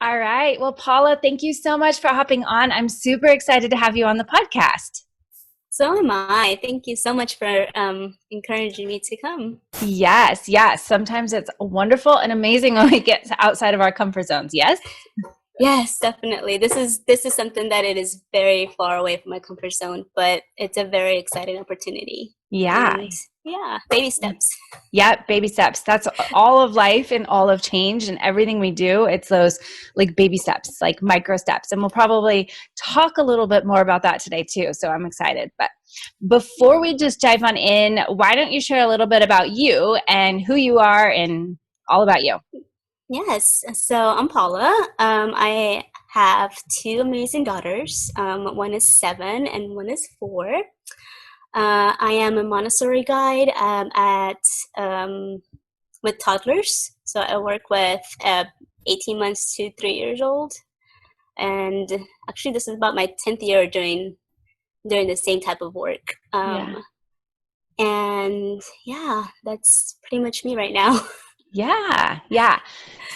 All right. Well, Paula, thank you so much for hopping on. I'm super excited to have you on the podcast. So am I. Thank you so much for encouraging me to come. Yes, yes. Sometimes it's wonderful and amazing when we get outside of our comfort zones. Yes? Yes, definitely. This is something that it is very far away from my comfort zone, but it's a very exciting opportunity. Yeah. And yeah, baby steps. Yeah, baby steps. That's all of life and all of change and everything we do. It's those like baby steps, like micro steps. And we'll probably talk a little bit more about that today too. So I'm excited. But before we just dive on in, why don't you share a little bit about you and who you are and all about you? Yes. So I'm Paula. I have two amazing daughters. One is 7 and one is 4. I am a Montessori guide at with toddlers. So I work with 18 months to 3 years old. And actually, this is about my 10th year doing the same type of work. Yeah. And yeah, that's pretty much me right now. Yeah, yeah.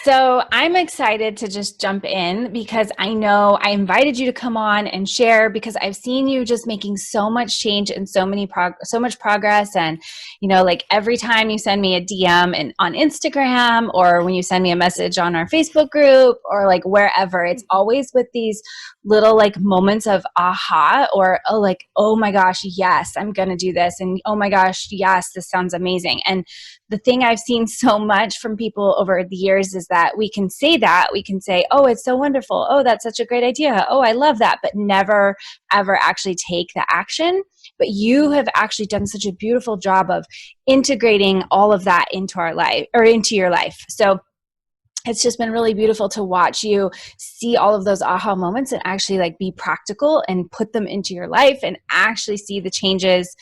So I'm excited to just jump in because I know I invited you to come on and share because I've seen you just making so much change and so much progress. And like every time you send me a DM and on Instagram or when you send me a message on our Facebook group or like wherever, it's always with these little like moments of aha or oh my gosh, yes, I'm gonna do this, and oh my gosh, yes, this sounds amazing. And the thing I've seen so much from people over the years is that we can say that. We can say, oh, it's so wonderful. Oh, that's such a great idea. Oh, I love that. But never, ever actually take the action. But you have actually done such a beautiful job of integrating all of that into our life or into your life. So it's just been really beautiful to watch you see all of those aha moments and actually like be practical and put them into your life and actually see the changes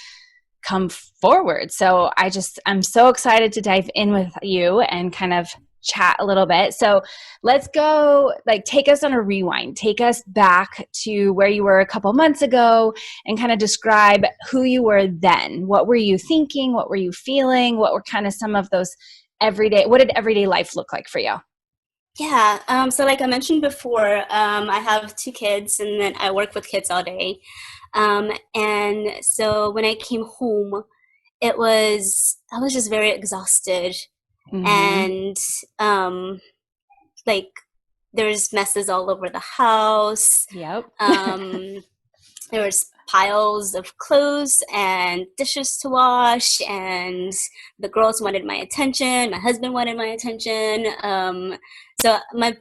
come forward. So I'm so excited to dive in with you and kind of chat a little bit. So let's go, like, take us on a rewind, take us back to where you were a couple months ago and kind of describe who you were then. What were you thinking? What were you feeling? What were kind of some of those what did everyday life look like for you? Yeah. So like I mentioned before, I have 2 kids, and then I work with kids all day. And so when I came home, I was just very exhausted, Mm-hmm. and like there's messes all over the house. Yep. Um, there was piles of clothes and dishes to wash, and the girls wanted my attention. My husband wanted my attention. So my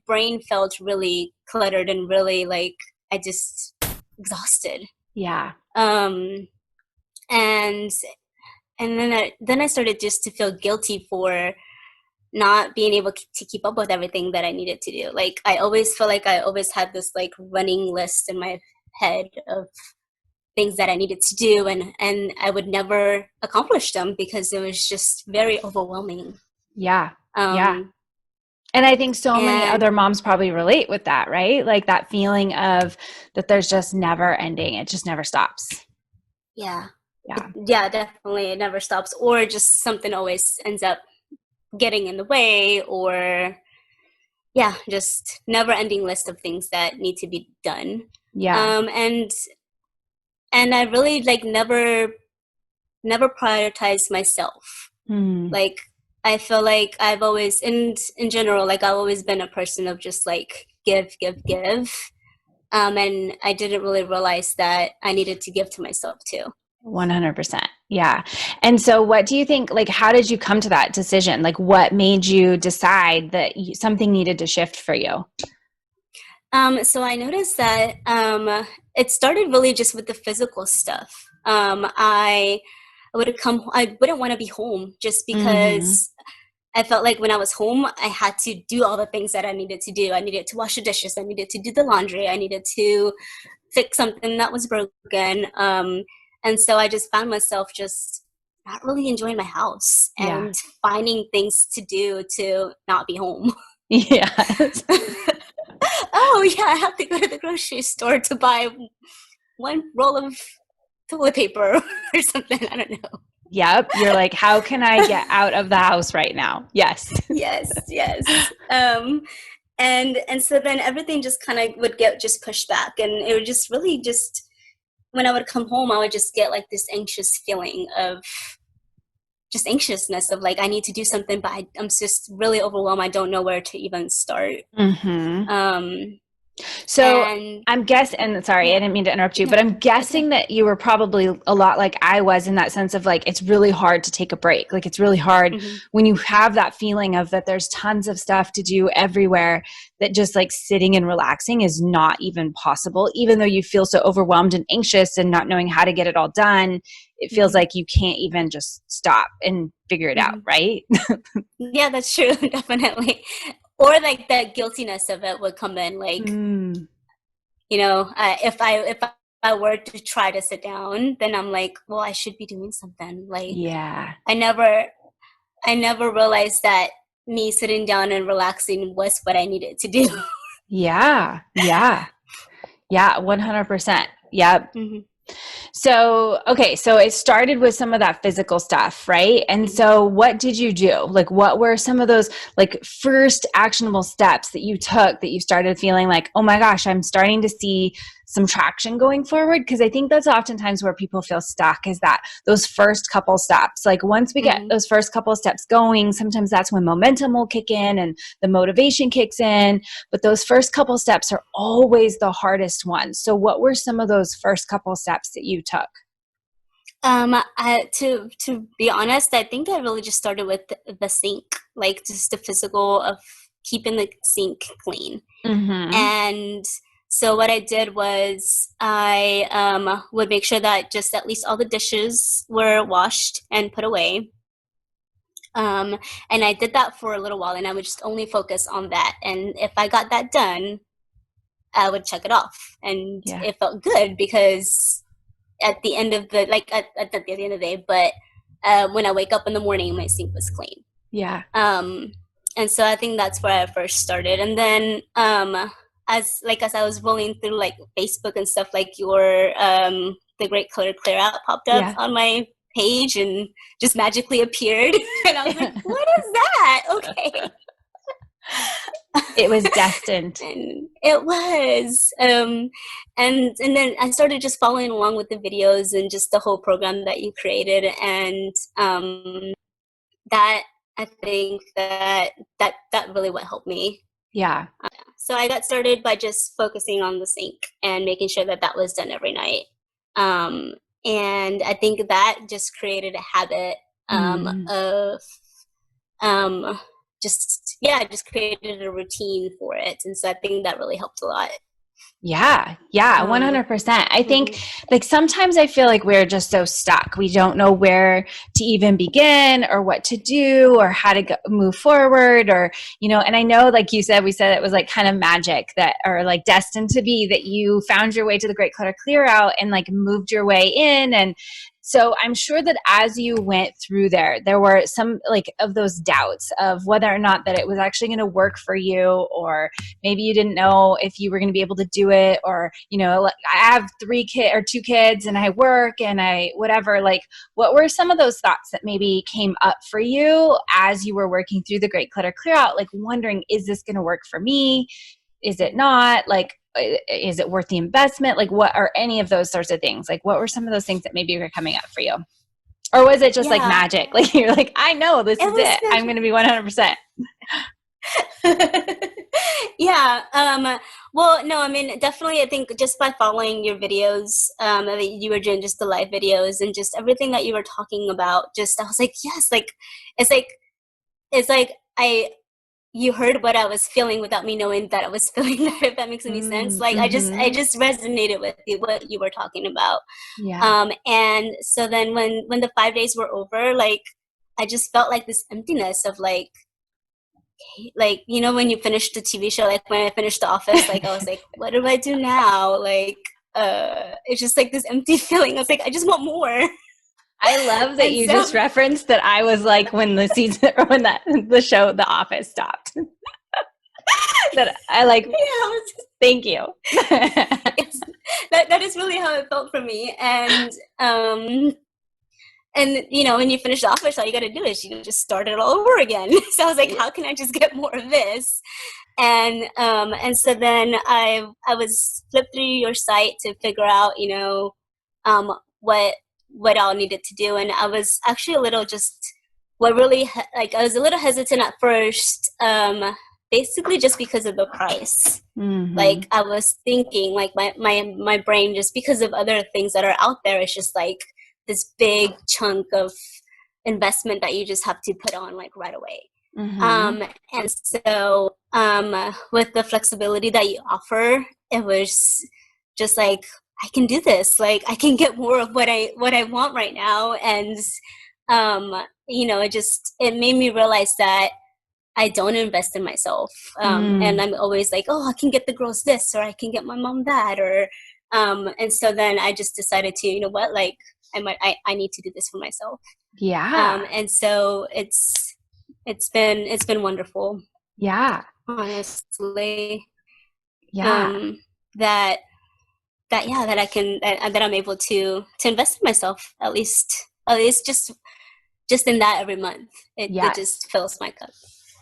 brain felt really cluttered and really like I just exhausted. Yeah. Um, and and then I started just to feel guilty for not being able to keep up with everything that I needed to do. Like I always feel like I always had this like running list in my head of things that I needed to do, and I would never accomplish them because it was just very overwhelming. Yeah. Yeah. Um And I think so many and other moms probably relate with that, right? Like that feeling of that there's just never ending. It just never stops. yeah. Yeah. Yeah, definitely it never stops, or just something always ends up getting in the way, or yeah, just never ending list of things that need to be done. Yeah. Um and and I really like never prioritized myself. Hmm. Like I feel like I've always in general, like I've always been a person of just like give. And I didn't really realize that I needed to give to myself too. 100%. Yeah. And so what do you think, like, how did you come to that decision? Like, what made you decide that something needed to shift for you? So I noticed that it started really just with the physical stuff. I wouldn't want to be home just Mm-hmm. because I felt like when I was home, I had to do all the things that I needed to do. I needed to wash the dishes. I needed to do the laundry. I needed to fix something that was broken. And so I just found myself just not really enjoying my house Yeah. and finding things to do to not be home. Yes. Oh, yeah, I have to go to the grocery store to buy one roll of toilet paper or something. I don't know. Yep. You're like, how can I get out of the house right now? Yes. Yes, yes. and so then everything just kind of would get just pushed back, and it would just really just, when I would come home, I would just get like this anxious feeling of just anxiousness of like I need to do something, but I'm just really overwhelmed. I don't know where to even start. Mm-hmm. Um, So and I'm guessing, and sorry, I yeah, didn't mean to interrupt you, no, but I'm that's okay. guessing that you were probably a lot like I was in that sense of like, it's really hard to take a break. Like, it's really hard Mm-hmm. when you have that feeling of that there's tons of stuff to do everywhere, that just like sitting and relaxing is not even possible. Even though you feel so overwhelmed and anxious and not knowing how to get it all done, it feels Mm-hmm. like you can't even just stop and figure it out, Mm-hmm. right? Yeah, that's true. Definitely. Or like that guiltiness of it would come in, like, Mm, if I were to try to sit down, then I'm like, well, I should be doing something. Like, yeah. I never I never realized that me sitting down and relaxing was what I needed to do. Yeah. Yeah. Yeah. 100%. Yep. Hmm. So, okay, so it started with some of that physical stuff, right? And Hmm. so what did you do? Like what were some of those like first actionable steps that you took that you started feeling like, "Oh my gosh, I'm starting to see some traction going forward?" Because I think that's oftentimes where people feel stuck, is that those first couple steps. Like once we get Hmm. those first couple steps going, sometimes that's when momentum will kick in and the motivation kicks in, but those first couple steps are always the hardest ones. So what were some of those first couple steps that you took? To be honest, I think I really just started with the sink, like just the physical of keeping the sink clean. Mm-hmm. And so what I did was I would make sure that just at least all the dishes were washed and put away. Um, and I did that for a little while, and I would just only focus on that. And if I got that done, I would check it off, and Yeah. it felt good because at the end of the like at the end of the day, but when I wake up in the morning, my sink was clean. Yeah. Um, and so I think that's where I first started, and then as I was rolling through like Facebook and stuff, like your the Great Clear Out popped up Yeah. on my page and just magically appeared, and I was like, "What is that?" Okay. It was destined. And it was and then I started just following along with the videos and just the whole program that you created, and that I think that really what helped me. Yeah. So I got started by just focusing on the sink and making sure that that was done every night, um, and I think that just created a habit Mm. of um, just created a routine for it, and so I think that really helped a lot. Yeah, yeah, Um, 100%. I think mhm. like sometimes I feel like we're just so stuck. We don't know where to even begin or what to do or how to move forward or, and I know, like you said, we said it was like kind of magic that, or like destined to be that you found your way to the Great Clutter Clear Out and like moved your way in. And so I'm sure that as you went through there were some like of those doubts of whether or not that it was actually going to work for you, or maybe you didn't know if you were going to be able to do it, or like I have 2 kids and I work and I whatever. Like what were some of those thoughts that maybe came up for you as you were working through the Great Clutter Clear Out, like wondering, is this going to work for me, is it not, like is it worth the investment, like what are any of those sorts of things, like what were some of those things that maybe were coming up for you, or was it just like Yeah, magic, like you're like, I know this it is was it, I'm going to be 100%. yeah. Well, no, I mean, definitely, I think just by following your videos, that you were doing just the live videos and just everything that you were talking about, just I was like, yes, like it's like it's like I you heard what I was feeling without me knowing that I was feeling that, if that makes any sense. Like I Mm-hmm. just resonated with you, what you were talking about. Yeah. And so then when the 5 days were over, like I just felt like this emptiness of like when you finish the TV show, like when I finished The Office, like I was like, what do I do now? Like it's just like this empty feeling. I was like, I just want more. I love that And you so just referenced that I was like when the season or when the show The Office stopped. That I like, yeah, thank you. it's, that is really how it felt for me. And when you finish The Office, all you got to do is you just start it all over again. So I was like, how can I just get more of this? And so then I was flipped through your site to figure out, um, what all needed to do, and I was actually a little just what really like I was a little hesitant at first, basically just because of the price. Mm-hmm. Like I was thinking, like my brain, just because of other things that are out there, it's just like this big chunk of investment that you just have to put on like right away. Mm-hmm. Um, and so with the flexibility that you offer, it was just like I can do this. Like I can get more of what I want right now, and it made me realize that I don't invest in myself, and Mm. I'm always like, oh, I can get the girls this, or I can get my mom that, or and so then I just decided to, you know what, like I need to do this for myself. Yeah. And so it's been wonderful, Yeah. honestly. Yeah. Um, that that I can that I'm able to invest in myself, at least just in that every month. It Yes. just fills my cup.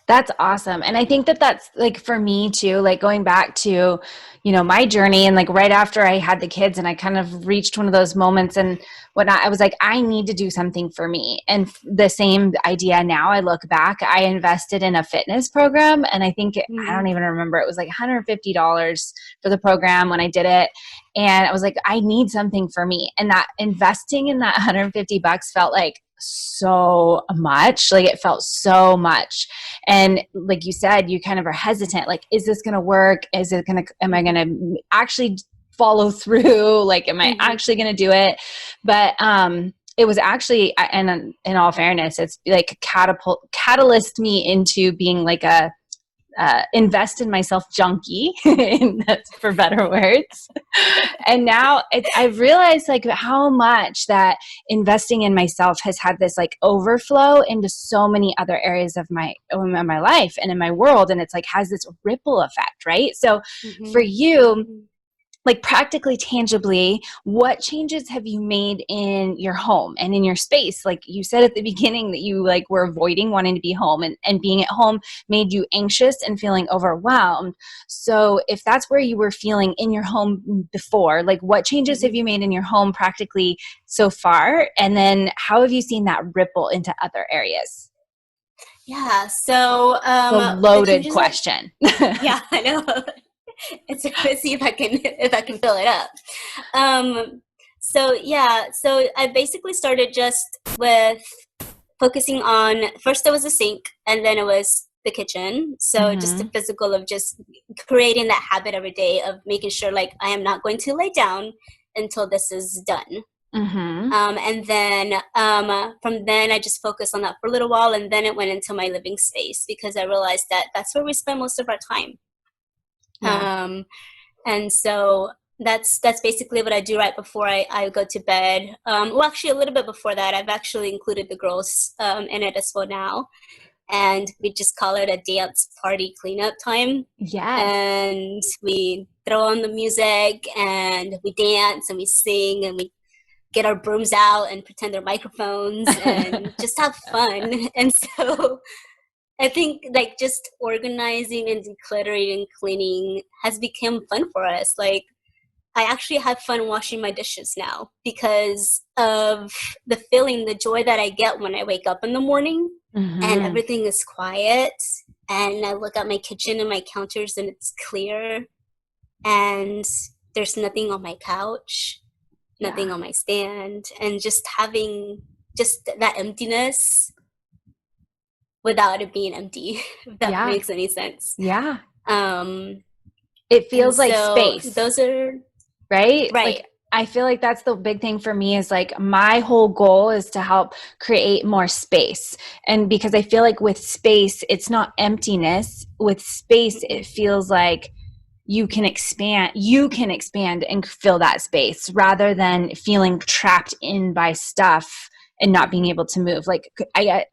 That's awesome. And I think that that's like for me too, like going back to, my journey and like right after I had the kids and I kind of reached one of those moments and whatnot, I was like, I need to do something for me. And the same idea now, I look back, I invested in a fitness program and I think, I Mm-hmm. don't even remember, it was like $150 for the program when I did it. And I was like, I need something for me. And that investing in that $150 felt like so much, like it felt so much. And like you said, you kind of are hesitant, like, is this going to work? Am I going to actually follow through? Like, am I Mm-hmm. actually going to do it? But, it was actually, and in all fairness, it's like catalyst me into being like a invest in myself junkie, that's for better words. And now I've realized like how much that investing in myself has had this like overflow into so many other areas of my life and in my world. And it's like has this ripple effect, right? So for Mm-hmm. you, Mm-hmm. like practically tangibly, what changes have you made in your home and in your space? Like you said at the beginning that you like were avoiding wanting to be home, and being at home made you anxious and feeling overwhelmed. So if that's where you were feeling in your home before, like what changes have Mm-hmm. you made in your home practically so far? And then how have you seen that ripple into other areas? Yeah. So The the loaded changes that question. yeah, I know. Let's see if I can fill it up. So yeah, so I basically started just with focusing on, first there was the sink and then it was the kitchen. So just the Mm-hmm. physical of just creating that habit every day of making sure like I am not going to lay down until this is done. Mm-hmm. And then from then I just focused on that for a little while, and then it went into my living space because I realized that that's where we spend most of our time. Yeah. Um, and so that's basically what I do right before I go to bed. Well, actually, a little bit before that, I've actually included the girls in it as well now, and we just call it a dance party cleanup time. Yes. And we throw on the music, and we dance, and we sing, and we get our brooms out and pretend they're microphones, and just have fun. And so I think like just organizing and decluttering and cleaning has become fun for us. Like I actually have fun washing my dishes now because of the feeling, the joy that I get when I wake up in the morning and Mm-hmm. everything is quiet, and I look at my kitchen and my counters and it's clear, and there's nothing on my couch, nothing Yeah. on my stand, and just having just that emptiness without it being empty, if that Yeah. makes any sense. Yeah. Um, It and feels like so space, those are right? Like right. I feel like that's the big thing for me is like my whole goal is to help create more space. And because I feel like with space, it's not emptiness. With space, it Mhm. feels like you can expand and fill that space rather than feeling trapped in by stuff and not being able to move. Like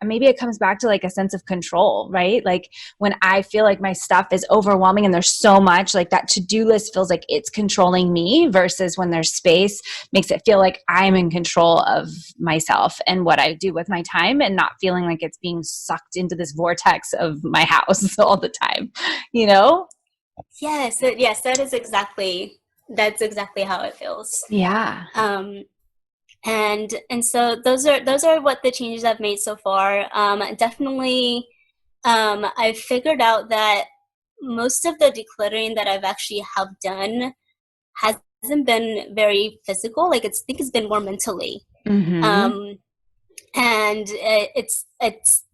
maybe it comes back to like a sense of control, right? Like when I feel like my stuff is overwhelming and there's so much, like that to-do list feels like it's controlling me, versus when there's space makes it feel like I'm in control of myself and what I do with my time, and not feeling like it's being sucked into this vortex of my house all the time, you know? Yes, that's exactly how it feels. Yeah. Um, and so those are what the changes I've made so far. Definitely, I've figured out that most of the decluttering that I've actually have done hasn't been very physical. Like I think it's been more mentally. Mm-hmm. Um, and it's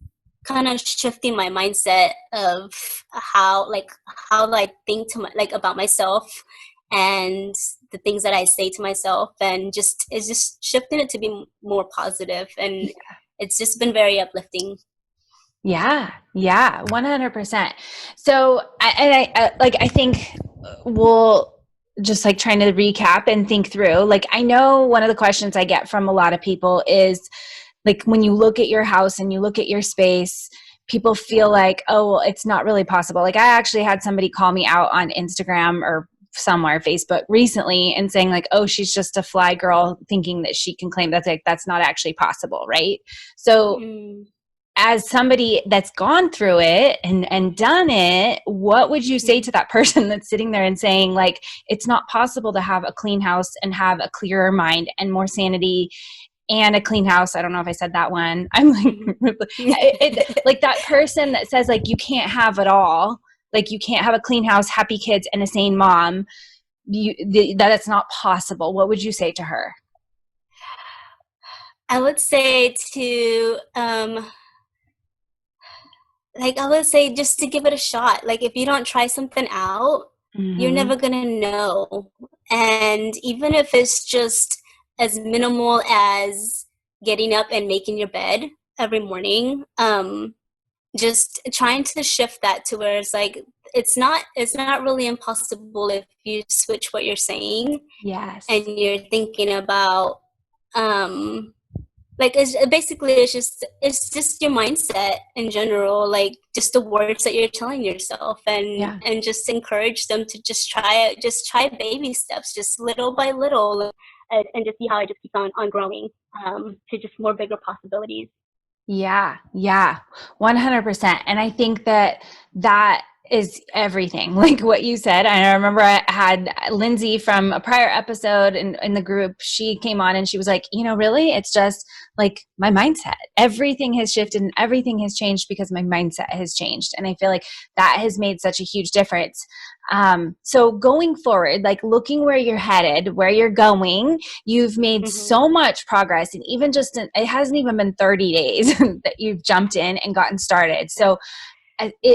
kind of shifting my mindset of how I think like about myself and the things that I say to myself, and just it's just shifting it to be more positive, and it's just been very uplifting. Yeah, yeah, 100%. So, I think we'll just like trying to recap and think through. Like, I know one of the questions I get from a lot of people is like, when you look at your house and you look at your space, people feel like, oh, well, it's not really possible. Like, I actually had somebody call me out on Instagram or somewhere, Facebook recently, and saying like, oh, she's just a fly girl thinking that she can claim that's not actually possible, right? So Mm, as somebody that's gone through it and done it, what would you say mm, to that person that's sitting there and saying like, it's not possible to have a clean house and have a clearer mind and more sanity and a clean house? I don't know if I said that one. I'm like, mhm. like that person that says like, you can't have it all. Like you can't have a clean house, happy kids, and a sane mom. That it's not possible. What would you say to her? I would say to like I would say just to give it a shot. Like if you don't try something out, you're Mm-hmm. never gonna know. And even if it's just as minimal as getting up and making your bed every morning, just trying to shift that to where it's like it's not really impossible if you switch what you're saying and Yes. you're thinking about um like it's just your mindset in general, like just the words that you're telling yourself, Yeah. and just encourage them to just try baby steps, just little by little, and just see how it just keeps on growing, to just more bigger possibilities. Yeah, yeah, 100%. And I think that that is everything. Like what you said. I remember I had Lindsay from a prior episode in the group. She came on and she was like, really, it's just like my mindset. Everything has shifted and everything has changed because my mindset has changed. And I feel like that has made such a huge difference. So going forward, like looking where you're headed, where you're going, you've made Hmm. so much progress. And even it hasn't even been 30 days that you've jumped in and gotten started. So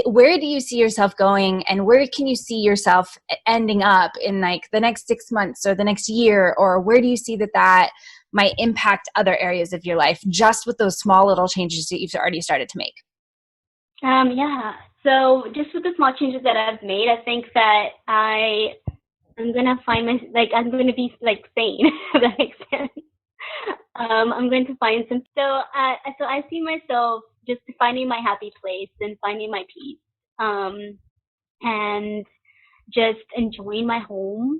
where do you see yourself going, and where can you see yourself ending up in like the next 6 months or the next year? Or where do you see that might impact other areas of your life just with those small little changes that you've already started to make? Yeah. So just with the small changes that I've made, I think that I'm gonna find I'm gonna be like sane, if that makes sense. I'm going to find some. So I see myself just finding my happy place and finding my peace, and just enjoying my home,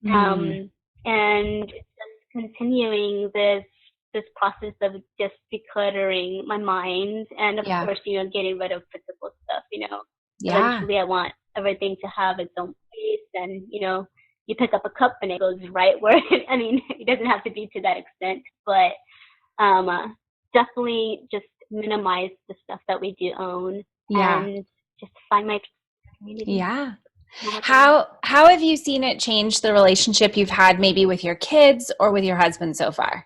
Mm, um, and just continuing this process of just decluttering my mind, and of yeah. course, getting rid of physical stuff. Yeah. Eventually, I want everything to have its own place, and you pick up a cup and it goes right where I mean, it doesn't have to be to that extent, but um, uh, definitely just minimize the stuff that we do own, Yeah. and just find my community. Yeah. Small things. How have you seen it change the relationship you've had maybe with your kids or with your husband so far?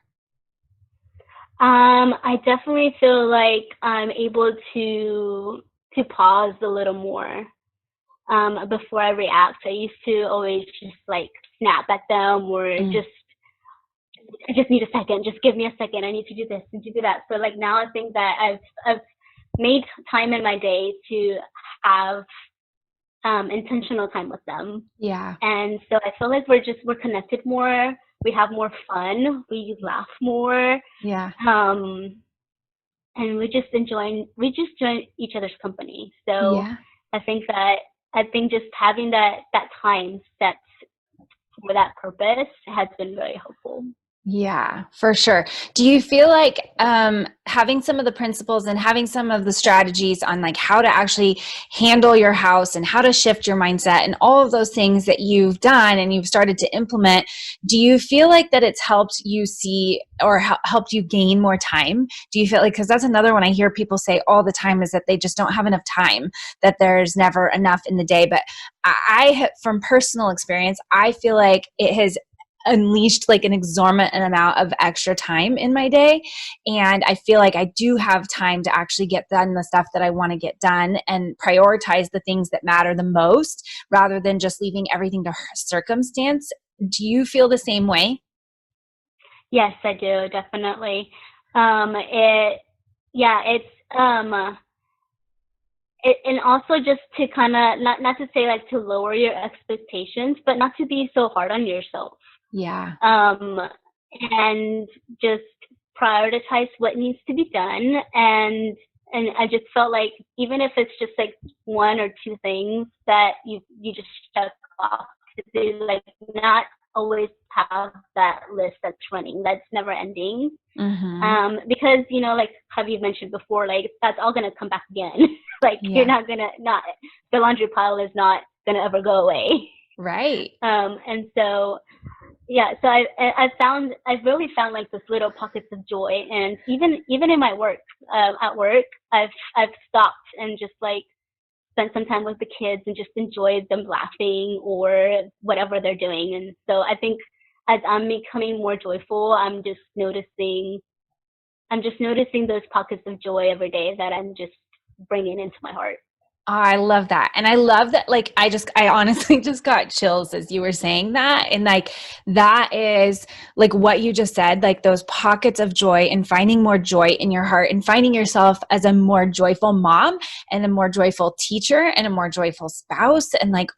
I definitely feel like I'm able to pause a little more, before I react. I used to always just like snap at them, or Mm, just I just need a second. Just give me a second. I need to do this and to do that. So like now I think that I've made time in my day to have intentional time with them, yeah. and so I feel like we're connected more. we have more fun, we laugh more, Yeah. um, and we just enjoy each other's company. So Yeah. I think that I think just having that time set for that purpose has been very helpful. Yeah, for sure. Do you feel like having some of the principles and having some of the strategies on like how to actually handle your house and how to shift your mindset and all of those things that you've done and you've started to implement, do you feel like that it's helped you see or helped you gain more time? Do you feel like, because that's another one I hear people say all the time is that they just don't have enough time, that there's never enough in the day. But from personal experience, I feel like it has unleashed like an exorbitant amount of extra time in my day, and I feel like I do have time to actually get done the stuff that I want to get done and prioritize the things that matter the most rather than just leaving everything to circumstance. Do you feel the same way? Yes, I do, definitely. It yeah, it's and also just to kind of not to say like to lower your expectations, but not to be so hard on yourself. Yeah. um, and just prioritize what needs to be done. And I just felt like even if it's just like one or two things that you just check off to do, like not always have that list that's running, that's never ending. Mm-hmm. Because like have you mentioned before, like that's all gonna come back again. Like you're Yeah. not gonna not the laundry pile is not gonna ever go away. Right. And so yeah, so I've really found like this little pockets of joy, and even in my work, at work, I've stopped and just like spent some time with the kids and just enjoyed them laughing or whatever they're doing. And so I think as I'm becoming more joyful, I'm just noticing those pockets of joy every day that I'm just bringing into my heart. Oh, I love that. And I love that. Like, I honestly just got chills as you were saying that. And like, that is like what you just said, like those pockets of joy and finding more joy in your heart and finding yourself as a more joyful mom and a more joyful teacher and a more joyful spouse and like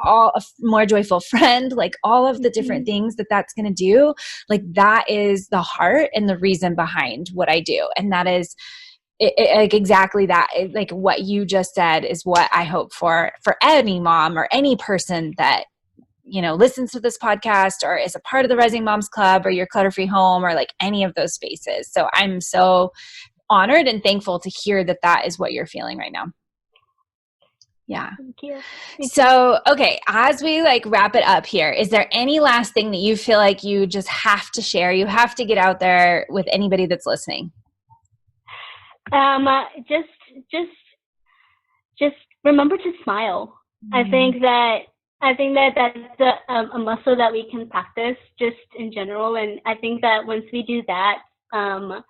a more joyful friend, like all of the different Mm-hmm. things that that's going to do. Like, that is the heart and the reason behind what I do. And that is, like exactly that, like what you just said is what I hope for any mom or any person that listens to this podcast or is a part of the Rising Moms Club or your Clutter Free Home or like any of those spaces. So I'm so honored and thankful to hear that that is what you're feeling right now. Yeah. Thank you. Thank you. So, okay, as we like wrap it up here, is there any last thing that you feel like you just have to share? You have to get out there with anybody that's listening? Um, uh, just just just remember to smile. I Mm. think that that's a muscle that we can practice just in general, and I think that once we do that, um,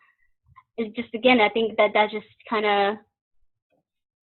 it just again, I think that that just kind of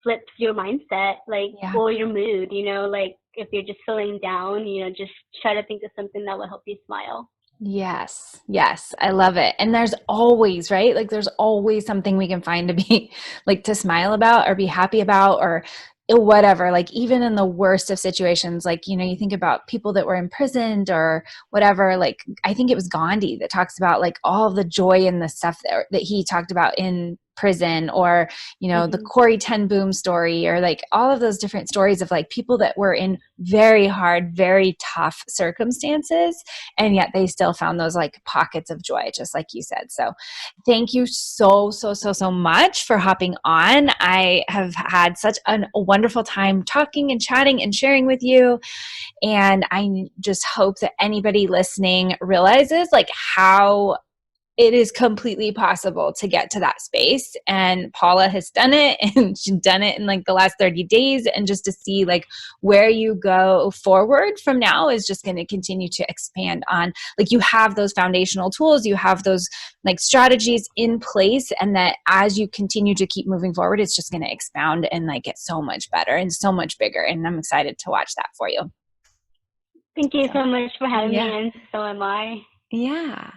flips your mindset, like Yeah. or your mood. Like if you're just feeling down, just try to think of something that will help you smile. Yes, yes, I love it. And there's always, right? Like there's always something we can find to be like to smile about or be happy about or whatever. Like even in the worst of situations, like you think about people that were imprisoned or whatever, like I think it was Gandhi that talks about like all the joy and the stuff that he talked about in prison or the Hmm. Corey Ten Boom story or like all of those different stories of like people that were in very hard, very tough circumstances and yet they still found those like pockets of joy, just like you said. So thank you so, so, so, so much for hopping on. I have had such a wonderful time talking and chatting and sharing with you. And I just hope that anybody listening realizes like how it is completely possible to get to that space. And Paula has done it and she's done it in like the last 30 days. And just to see like where you go forward from now is just going to continue to expand on like you have those foundational tools, you have those like strategies in place. And that as you continue to keep moving forward, it's just going to expound and like get so much better and so much bigger. And I'm excited to watch that for you. Thank you So, so much for having me, yeah. and so am I. Yeah.